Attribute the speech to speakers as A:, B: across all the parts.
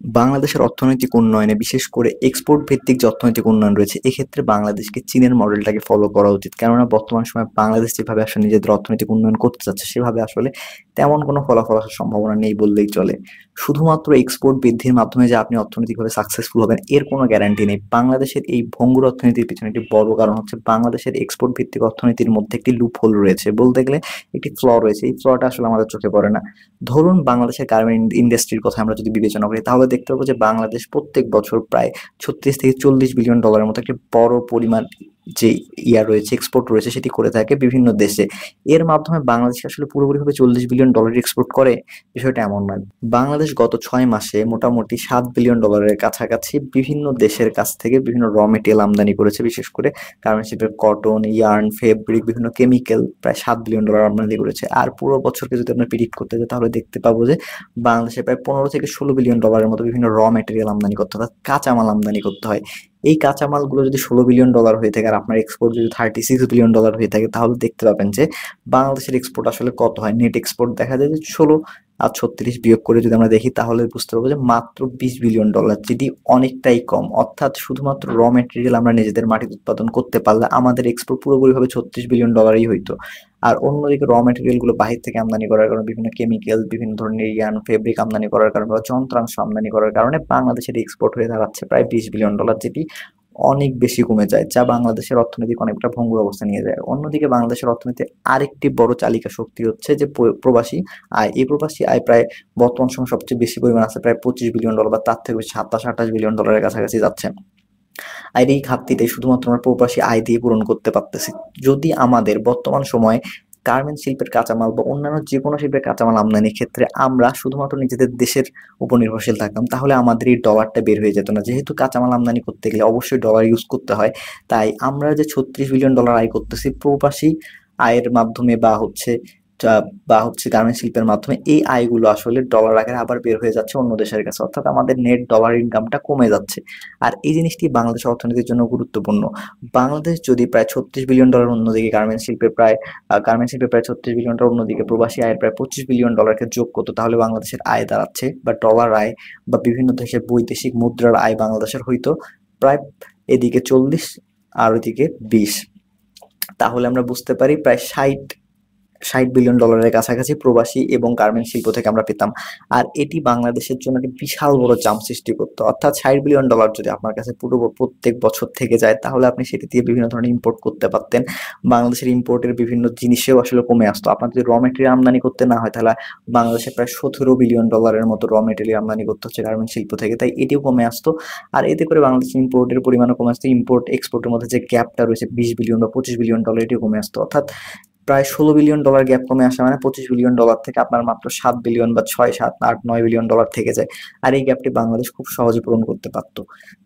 A: বাংলাদেশের অর্থনৈতিক উন্নয়নে বিশেষ করে এক্সপোর্ট ভিত্তিক যে অর্থনৈতিক উন্নয়ন রয়েছে, এক্ষেত্রে বাংলাদেশকে চীনের মডেলটাকে ফলো করা উচিত। কেননা বর্তমান সময়ে বাংলাদেশ যেভাবে আসলে নিজেদের অর্থনৈতিক উন্নয়ন করতে চাচ্ছে, সেভাবে আসলে তেমন কোনো ফলাফল আসার সম্ভাবনা নেই বললেই চলে। শুধুমাত্র এক্সপোর্ট বৃদ্ধির মাধ্যমে যে আপনি অর্থনৈতিকভাবে সাকসেসফুল হবেন, এর কোনো গ্যারান্টি নেই। বাংলাদেশের এই ভঙ্গুর অর্থনীতির পিছনে একটি বড় কারণ হচ্ছে বাংলাদেশের এক্সপোর্ট ভিত্তিক অর্থনীতির মধ্যে একটি লুপ হোল রয়েছে, বলতে গেলে একটি ফ্ল রয়েছে। এই ফ্লটা আসলে আমাদের চোখে পড়ে না। ধরুন বাংলাদেশের গার্মেন্ট ইন্ডাস্ট্রির কথা আমরা যদি বিবেচনা করি, তাহলে দেখতে পাবো যে বাংলাদেশ প্রত্যেক বছর প্রায় 36 থেকে 40 বিলিয়ন ডলারের মতো একটি বড় পরিমাণ যে রয়েছে, এক্সপোর্ট রয়েছে, সেটি করে থাকে বিভিন্ন দেশে। এর মাধ্যমে বাংলাদেশ আসলে পুরোপুরিভাবে 40 বিলিয়ন ডলার এক্সপোর্ট করে, বিষয়টা এমন নয়। বাংলাদেশ গত 6 মাসে মোটামুটি 7 বিলিয়ন ডলারের কাছাকাছি বিভিন্ন দেশের কাছ থেকে বিভিন্ন র মেটেরিয়াল আমদানি করেছে, বিশেষ করে গার্মেন্টস শিল্পের কটন, ইয়ার্ন, ফেব্রিক, বিভিন্ন কেমিক্যাল প্রায় 7 বিলিয়ন ডলার আমদানি করেছে। আর পুরো বছরকে যদি আমরা প্রিডিক্ট করতে যাই, তাহলে দেখতে পাবো যে বাংলাদেশে প্রায় 15 থেকে 16 বিলিয়ন ডলারের মতো বিভিন্ন র মেটেরিয়াল আমদানি করতে হয়, কাঁচামাল আমদানি করতে হয়। এই কাঁচামালগুলো যদি 16 বিলিয়ন ডলার হয়ে থাকে আর আপনার এক্সপোর্ট যদি 36 বিলিয়ন ডলার হয়ে থাকে, তাহলে দেখতে পাবেন যে বাংলাদেশের এক্সপোর্ট আসলে কত হয়। নেট এক্সপোর্ট দেখা যায় যে 16 আর 36 বিয়োগ করে যদি আমরা দেখি, তাহলে বুঝতে পারবো যে মাত্র 20 বিলিয়ন ডলার, যেটি অনেকটাই কম। অর্থাৎ শুধুমাত্র র মেটেরিয়াল আমরা নিজেদের মাটিতে উৎপাদন করতে পারলে আমাদের এক্সপোর্ট পুরোপুরিভাবে 36 বিলিয়ন ডলারই হইতো। আর অন্যদিকে র মেটেরিয়াল গুলো বাহির থেকে আমদানি করার কারণে, বিভিন্ন কেমিক্যাল, বিভিন্ন ধরনের ইয়ার্ন, ফেব্রিক আমদানি করার কারণে বা যন্ত্রাংশ আমদানি করার কারণে বাংলাদেশের এক্সপোর্ট হয়ে দাঁড়াচ্ছে প্রায় 20 বিলিয়ন ডলার, যেটি অনেক বেশি কমে যায়, যা বাংলাদেশের অর্থনৈতিক অনেকটা ভঙ্গুর অবস্থা নিয়ে যায়। অন্যদিকে বাংলাদেশের অর্থনীতির আরেকটি বড় চালিকা শক্তি হচ্ছে যে প্রবাসী আয়। এই প্রবাসী আয় প্রায় বর্তমান সময় সবচেয়ে বেশি পরিমাণ আছে, প্রায় 25 বিলিয়ন ডলার বা তার থেকে বেশি, 27-28 বিলিয়ন ডলারের কাছাকাছি যাচ্ছে। আর এই ঘাটতিটাই শুধুমাত্র আমরা প্রবাসী আয় দিয়ে পূরণ করতে পারতেছি। যদি আমাদের বর্তমান সময়ে গার্মেন্টস শিল্পের কাঁচামাল বা অন্যান্য যে কোনো শিল্পের কাঁচামাল আমদানির ক্ষেত্রে আমরা শুধুমাত্র নিজেদের দেশের উপর নির্ভরশীল থাকতাম, তাহলে আমাদের এই ডলারটা বের হয়ে যেত না। যেহেতু কাঁচামাল আমদানি করতে গেলে অবশ্যই ডলার ইউজ করতে হয়, তাই আমরা যে 36 বিলিয়ন ডলার আয় করতেছি প্রবাসী আয়ের মাধ্যমে বা হচ্ছে গার্মেন্টস শিল্পের মাধ্যমে, এই আয়গুলো আসলে ডলার আকারে আবার বের হয়ে যাচ্ছে অন্য দেশের কাছে। অর্থাৎ আমাদের নেট ডলার ইনকামটা কমে যাচ্ছে। আর এই জিনিসটি বাংলাদেশের অর্থনীতির জন্য গুরুত্বপূর্ণ। বাংলাদেশ যদি প্রায় 36 বিলিয়ন ডলার, অন্যদিকে গার্মেন্টস শিল্পে প্রায় 36 বিলিয়ন ডলার, অন্যদিকে প্রবাসী আয়ের প্রায় 25 বিলিয়ন ডলারকে যোগ করতো, তাহলে বাংলাদেশের আয় দাঁড়াচ্ছে, বা ডলার আয় বা বিভিন্ন দেশের বৈদেশিক মুদ্রার আয় বাংলাদেশের হইতো প্রায় এদিকে 40 আর ওইদিকে 20। তাহলে আমরা বুঝতে পারি প্রায় 60 বিলিয়ন ডলারের কাছাকাছি প্রবাসী এবং গার্মেন্ট শিল্প থেকে আমরা পেতাম। আর এটি বাংলাদেশের জন্য একটি বিশাল বড় চাপ সৃষ্টি করতো। অর্থাৎ 60 বিলিয়ন ডলার যদি আপনার কাছে প্রত্যেক বছর থেকে যায়, তাহলে আপনি সেটি দিয়ে বিভিন্ন ধরনের ইম্পোর্ট করতে পারতেন। বাংলাদেশের ইম্পোর্টের বিভিন্ন জিনিসেও আসলে কমে আসতো। আপনার যদি র মেটেরিয়াল আমদানি করতে না হয়, তাহলে বাংলাদেশে প্রায় 17 বিলিয়ন ডলারের মতো র মেটেরিয়াল আমদানি করতে হচ্ছে গার্মেন্ট শিল্প থেকে, তাই এটিও কমে আসতো। আর এতে করে বাংলাদেশের ইম্পোর্টের পরিমাণও কমে আসতো। ইম্পোর্ট এক্সপোর্টের মধ্যে যে গ্যাপটা রয়েছে 20 বিলিয়ন বা 25 বিলিয়ন ডলার, এটিও কমে আসতো। অর্থাৎ প্রায় 16 বিলিয়ন ডলার গ্যাপ কমে আসা মানে 25 বিলিয়ন ডলার থেকে আপনার মাত্র 7 বিলিয়ন বা 6, 7, 8, 9 বিলিয়ন ডলার থেকে যায়। আর এই গ্যাপটি বাংলাদেশ খুব সহজে পূরণ করতে পারত।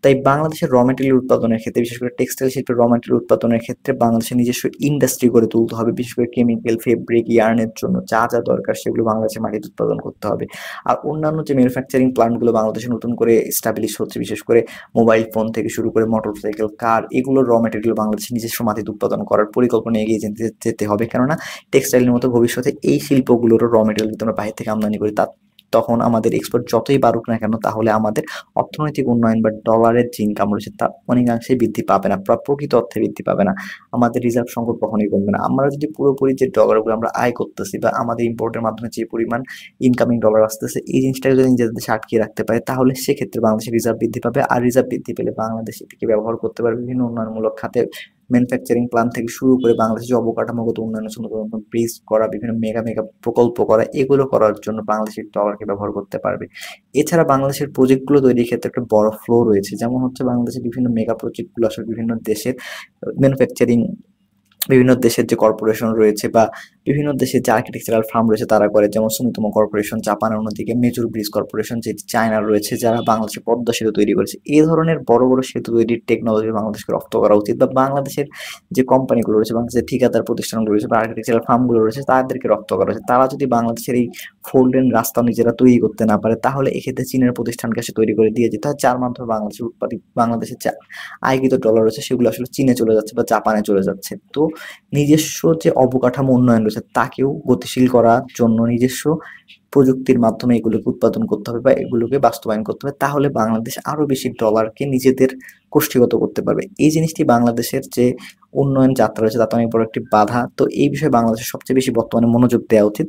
A: তাই বাংলাদেশের র মেটেরিয়াল উৎপাদনের ক্ষেত্রে, বিশেষ করে টেক্সটাইল শিল্পের র মেটেরিয়াল উৎপাদনের ক্ষেত্রে বাংলাদেশের নিজস্ব ইন্ডাস্ট্রি গড়ে তুলতে হবে। বিশেষ করে কেমিক্যাল, ফেব্রিক, ইয়ার্নের জন্য যা যা দরকার সেগুলো বাংলাদেশের মাটিতে উৎপাদন করতে হবে। আর অন্যান্য যে ম্যানুফ্যাকচারিং প্ল্যান্টগুলো বাংলাদেশে নতুন করে এস্টাবলিশ হচ্ছে, বিশেষ করে মোবাইল ফোন থেকে শুরু করে মোটরসাইকেল, কার, এগুলোর র মেটেরিয়াল বাংলাদেশের নিজস্ব মাটিতে উৎপাদন করার পরিকল্পনা এগিয়ে যেতে হবে। কেননা টেক্সটাইলের মতো ভবিষ্যতে এই শিল্পগুলোরও র মেটেরিয়াল যদি আমরা বাইরে থেকে আমদানি করি, তখন আমাদের এক্সপোর্ট যতই বাড়ুক না কেন, তাহলে আমাদের অর্থনৈতিক উন্নয়ন বা ডলারের যে ইনকাম রয়েছে তা অনেকাংশেই বৃদ্ধি পাবে না, প্রকৃত অর্থে বৃদ্ধি পাবে না। আমাদের রিজার্ভ সংকট কখনোই কমবে না। আমরা যদি পুরোপুরি যে ডলারগুলো আমরা আয় করতেছি বা আমাদের ইম্পোর্টের মাধ্যমে যে পরিমাণ ইনকামিং ডলার আসতেছে, এই জিনিসটাকে যদি নিজেদের দেশে আটকিয়ে রাখতে পারে, তাহলে সেক্ষেত্রে বাংলাদেশের রিজার্ভ বৃদ্ধি পাবে। আর রিজার্ভ বৃদ্ধি পেলে বাংলাদেশ এটিকে ব্যবহার করতে পারবে বিভিন্ন উন্নয়নমূলক খাতে। ম্যানুফ্যাকচারিং প্ল্যান্ট থেকে শুরু করে বাংলাদেশের যে অবকাঠামোগত উন্নয়নের জন্য ব্রিজ করা, বিভিন্ন মেগা মেগা প্রকল্প করা, এগুলো করার জন্য বাংলাদেশের ডলারকে ব্যবহার করতে পারবে। এছাড়া বাংলাদেশের প্রজেক্টগুলো তৈরির ক্ষেত্রে একটা বড় ফ্লো রয়েছে। যেমন হচ্ছে বাংলাদেশের বিভিন্ন মেগা প্রজেক্টগুলো আসলে বিভিন্ন দেশের ম্যানুফ্যাকচারিং, বিভিন্ন দেশের যে কর্পোরেশন রয়েছে বা বিভিন্ন দেশের যে আর্কিটেকচারাল ফার্ম রয়েছে তারা করে। যেমন সুমিতোমো কর্পোরেশন জাপানের, অন্যদিকে মেজর ব্রিজ কর্পোরেশন যে চায়নার রয়েছে, যারা বাংলাদেশে পদ্মা সেতু তৈরি করেছে। এই ধরনের বড় বড় সেতু তৈরির টেকনোলজি বাংলাদেশকে রপ্ত করা উচিত, বা বাংলাদেশের যে কোম্পানিগুলো রয়েছে, বাংলাদেশের ঠিকাদার প্রতিষ্ঠানগুলো রয়েছে বা আর্কিটেকচারাল ফার্মগুলো রয়েছে, তাদেরকে রপ্ত করা উচিত। তারা যদি বাংলাদেশের এই 4 লেন রাস্তা নিজেরা তৈরি করতে না পারে, তাহলে এক্ষেত্রে চীনের প্রতিষ্ঠানকে সে তৈরি করে দিয়ে যেতে হয়, যার মাধ্যমে বাংলাদেশের যে আয়কৃত ডলার রয়েছে সেগুলো আসলে চীনে চলে যাচ্ছে বা জাপানে চলে যাচ্ছে। তো নিজস্ব যে অবকাঠামো উন্নয়ন রয়েছে তাকেও গতিশীল করার জন্য নিজস্ব প্রযুক্তির মাধ্যমে এগুলোকে উৎপাদন করতে হবে বা এগুলোকে বাস্তবায়ন করতে হবে। তাহলে বাংলাদেশ আরো বেশি ডলারকে নিজেদের গোষ্ঠীগত করতে পারবে। এই জিনিসটি বাংলাদেশের যে উন্নয়ন যাত্রা রয়েছে তাতে অনেক বড় একটি বাধা। তো এই বিষয়ে বাংলাদেশের সবচেয়ে বেশি বর্তমানে মনোযোগ দেওয়া উচিত।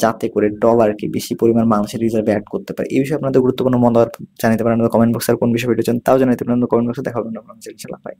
A: যাতে করে ডলারকে বেশি পরিমাণ বাংলাদেশের রিজার্ভে এড করতে পারে। এই বিষয়ে আপনাদের গুরুত্বপূর্ণ মতামত জানাতে পারেন আমাদের কমেন্ট বক্সে। আর কোন বিষয়ে ভিডিও চান তাও জানাতে পারেন কমেন্ট বক্সে। দেখা হবে অন্য কোনো ইনশাআল্লাহ। বাই।